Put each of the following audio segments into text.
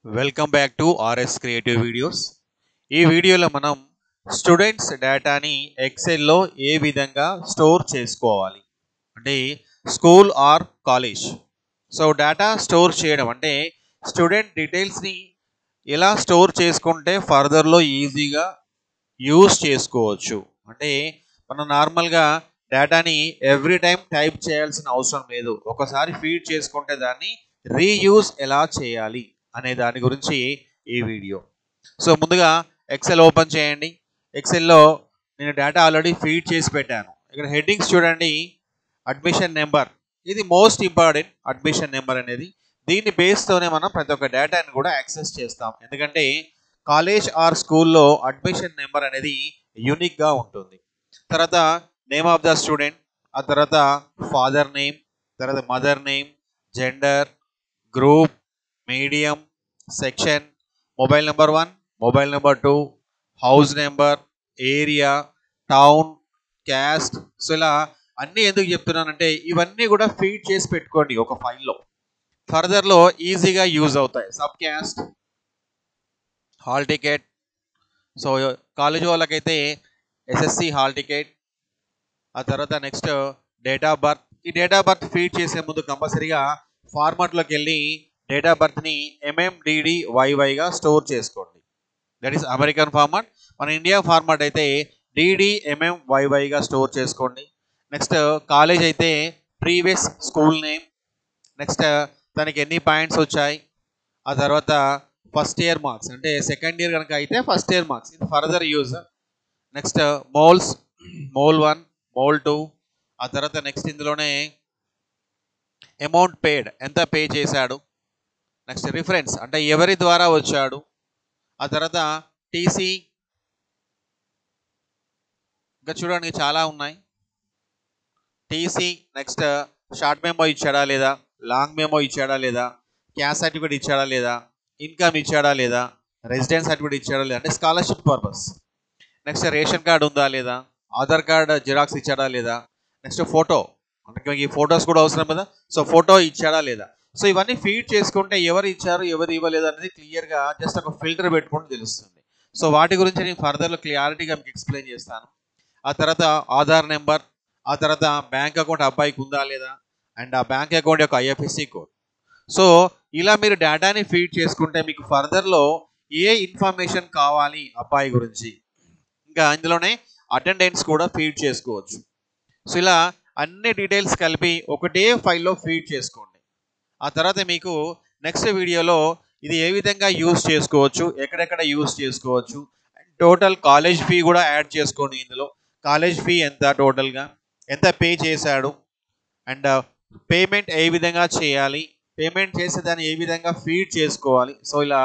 Welcome back to RS creative videos. ఈ వీడియోలో మనం స్టూడెంట్స్ డేటాని ఎక్సెల్లో ఏ విధంగా స్టోర్ చేసుకోవాలి అంటే school or college. So data store చేయడం అంటే స్టూడెంట్ డీటెయిల్స్ని ఎలా స్టోర్ చేసుకుంటే ఫర్దర్లో ఈజీగా యూజ్ చేసుకోవచ్చు. అంటే మనం నార్మల్గా డేటాని ఎవ్రీ టైం టైప్ చేయాల్సిన అవసరం లేదు. ఒకసారి ఫీడ్ చేసుకుంటే దాన్ని రీయూజ్ ఎలా చేయాలి అనే దాని గురించి ఈ వీడియో. సో ముందుగా ఎక్సెల్ ఓపెన్ చేయండి. ఎక్సెల్లో నేను డేటా ఆల్రెడీ ఫీడ్ చేసి పెట్టాను. ఇక్కడ హెడ్డింగ్స్ చూడండి. అడ్మిషన్ నెంబర్, ఇది మోస్ట్ ఇంపార్టెంట్. అడ్మిషన్ నెంబర్ అనేది దీని బేస్తోనే మనం ప్రతి ఒక్క డేటాని కూడా యాక్సెస్ చేస్తాం. ఎందుకంటే కాలేజ్ ఆర్ స్కూల్లో అడ్మిషన్ నెంబర్ అనేది యూనిక్గా ఉంటుంది. తర్వాత నేమ్ ఆఫ్ ద స్టూడెంట్, ఆ తర్వాత ఫాదర్ నేమ్, తర్వాత mother name, gender, group, medium, section, mobile number 1, mobile number 2, house number, area, town, caste. So ఇలా అన్నీ ఎందుకు చెప్తున్నానంటే ఇవన్నీ కూడా ఫీడ్ చేసి పెట్టుకోండి ఒక ఫైల్లో, ఫర్దర్లో ఈజీగా యూజ్ అవుతాయి. Sub caste, hall ticket. So college వాళ్ళకైతే ఎస్ఎస్సి హాల్ టికెట్. ఆ తర్వాత నెక్స్ట్ డేట్ ఆఫ్ బర్త్. ఈ డేట్ ఆఫ్ బర్త్ ఫీడ్ చేసే ముందు కంపల్సరీగా ఫార్మాట్లోకి వెళ్ళి డేట్ ఆఫ్ బర్త్ని MMDDYYగా స్టోర్ చేసుకోండి. That is American format. మన ఇండియా ఫార్మాట్ అయితే DDMMYYగా స్టోర్ చేసుకోండి. నెక్స్ట్ కాలేజ్ అయితే ప్రీవియస్ స్కూల్ నేమ్, నెక్స్ట్ దానికి ఎన్ని పాయింట్స్ వచ్చాయి, ఆ తర్వాత ఫస్ట్ ఇయర్ మార్క్స్, అంటే సెకండ్ ఇయర్ కనుక అయితే ఫస్ట్ ఇయర్ మార్క్స్, ఇది further use. Next moles, mole 1, mole 2. ఆ తర్వాత నెక్స్ట్ ఇందులోనే అమౌంట్ పేడ్, ఎంత పే చేశాడు. నెక్స్ట్ రిఫరెన్స్, అంటే ఎవరి ద్వారా వచ్చాడు. ఆ తర్వాత టీసీ. ఇంకా చూడండి చాలా ఉన్నాయి. టీసీ, నెక్స్ట్ షార్ట్ మెమో ఇచ్చాడా లేదా, లాంగ్ మెమో ఇచ్చాడా లేదా, క్యాస్ట్ సర్టిఫికేట్ ఇచ్చాడా లేదా, ఇన్కమ్ ఇచ్చాడా లేదా, రెసిడెన్స్ సర్టిఫికేట్ ఇచ్చాడా లేదా, అంటే scholarship purpose. Next ration card ఉందా లేదా, ఆధార్ కార్డ్ జిరాక్స్ ఇచ్చాడా లేదా, నెక్స్ట్ ఫోటో, అంటే ఈ ఫొటోస్ కూడా అవసరం కదా. సో ఫోటో ఇచ్చాడా లేదా. సో ఇవన్నీ ఫీడ్ చేసుకుంటే ఎవరు ఇచ్చారు ఎవరు ఇవ్వలేదు అనేది క్లియర్గా జస్ట్ ఒక ఫిల్టర్ పెట్టుకుంటే తెలుస్తుంది. సో వాటి గురించి నేను ఫర్దర్లో క్లారిటీగా మీకు ఎక్స్ప్లెయిన్ చేస్తాను. ఆ తర్వాత ఆధార్ నెంబర్, ఆ తర్వాత బ్యాంక్ అకౌంట్ అబ్బాయికి ఉందా లేదా, అండ్ ఆ బ్యాంక్ అకౌంట్ యొక్క IFSC కోడ్. సో ఇలా మీరు డేటాని ఫీడ్ చేసుకుంటే మీకు ఫర్దర్లో ఏ ఇన్ఫర్మేషన్ కావాలి అబ్బాయి గురించి, ఇంకా ఇందులోనే అటెండెన్స్ కూడా ఫీడ్ చేసుకోవచ్చు. సో ఇలా అన్ని డీటెయిల్స్ కలిపి ఒకటే ఫైల్లో ఫీడ్ చేసుకోండి. ఆ తర్వాత మీకు నెక్స్ట్ వీడియోలో ఇది ఏ విధంగా యూజ్ చేసుకోవచ్చు, ఎక్కడెక్కడ యూజ్ చేసుకోవచ్చు, టోటల్ కాలేజ్ ఫీ కూడా యాడ్ చేసుకోండి. ఇందులో కాలేజ్ ఫీ ఎంత, టోటల్గా ఎంత పే చేశాడు, అండ్ పేమెంట్ ఏ విధంగా చేయాలి, పేమెంట్ చేసే దాన్ని ఏ విధంగా ఫీడ్ చేసుకోవాలి. సో ఇలా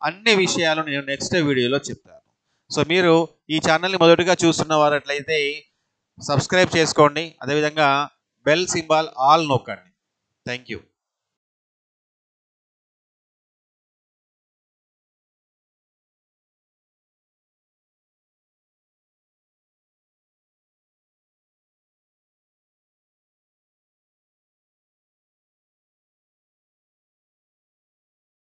అన్ని విషయాలు నేను నెక్స్ట్ వీడియోలో చెప్తాను. సో మీరు ఈ ఛానల్ని మొదటిగా చూస్తున్న వారట్లయితే సబ్స్క్రైబ్ చేసుకోండి, అదేవిధంగా బెల్ సింబల్ ఆల్ నొక్కండి. Thank you.